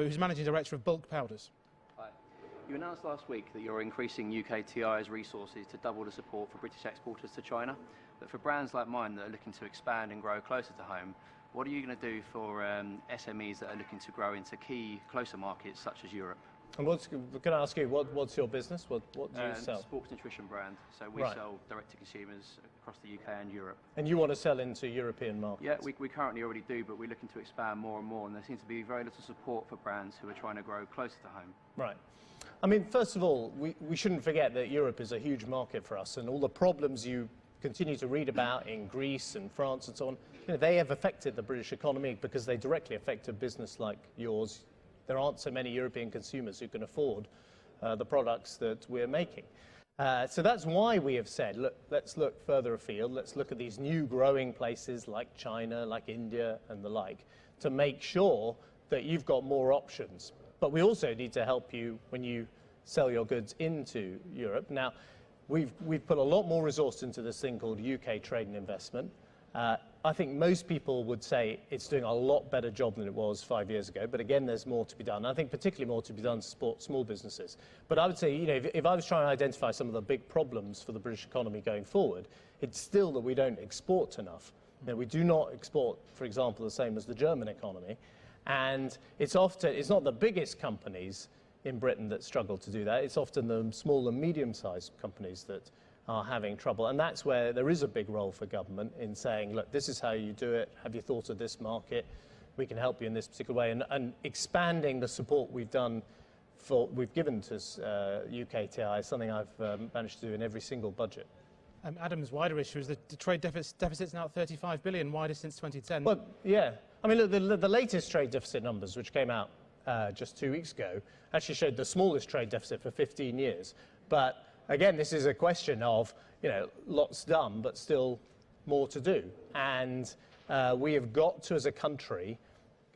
who's Managing Director of Bulk Powders. Hi. You announced last week that you're increasing UKTI's resources to double the support for British exporters to China. But for brands like mine that are looking to expand and grow closer to home, what are you going to do for SMEs that are looking to grow into key closer markets such as Europe? And can I ask you, what's your business? What do you sell? Sports nutrition brand. So we sell direct to consumers across the UK and Europe. And you want to sell into European markets? Yeah, we currently already do, but we're looking to expand more and more, and there seems to be very little support for brands who are trying to grow closer to home. Right. I mean, first of all, we shouldn't forget that Europe is a huge market for us, and all the problems you continue to read about in Greece and France and so on, they have affected the British economy because they directly affect a business like yours. There aren't so many European consumers who can afford the products that we're making. So that's why we have said, look, let's look further afield. Let's look at these new growing places like China, like India and the like, to make sure that you've got more options. But we also need to help you when you sell your goods into Europe. Now, we've put a lot more resource into this thing called UK Trade and Investment. I think most people would say it's doing a lot better job than it was 5 years ago, but again, there's more to be done. I think particularly more to be done to support small businesses. But I would say, if I was trying to identify some of the big problems for the British economy going forward, it's still that we don't export enough. We do not export, for example, the same as the German economy. And it's not the biggest companies in Britain that struggle to do that. It's often the small and medium-sized companies that are having trouble. And that's where there is a big role for government in saying, look, this is how you do it. Have you thought of this market? We can help you in this particular way. And expanding the support we've given to UKTI is something I've managed to do in every single budget. Adam's wider issue is that the trade deficit's now 35 billion, widest since 2010. Well, yeah. I mean, look, the latest trade deficit numbers, which came out just 2 weeks ago, actually showed the smallest trade deficit for 15 years. But again, this is a question of, lots done, but still more to do. And we have got to, as a country,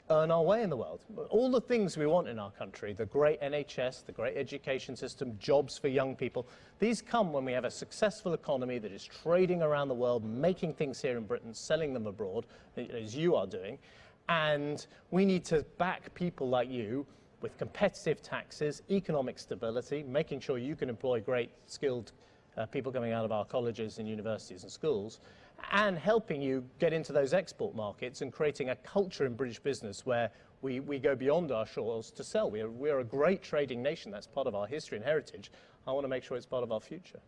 earn our way in the world. All the things we want in our country, the great NHS, the great education system, jobs for young people, these come when we have a successful economy that is trading around the world, making things here in Britain, selling them abroad, as you are doing. And we need to back people like you with competitive taxes, economic stability, making sure you can employ great, skilled people coming out of our colleges and universities and schools, and helping you get into those export markets and creating a culture in British business where we go beyond our shores to sell. We're a great trading nation. That's part of our history and heritage. I want to make sure it's part of our future.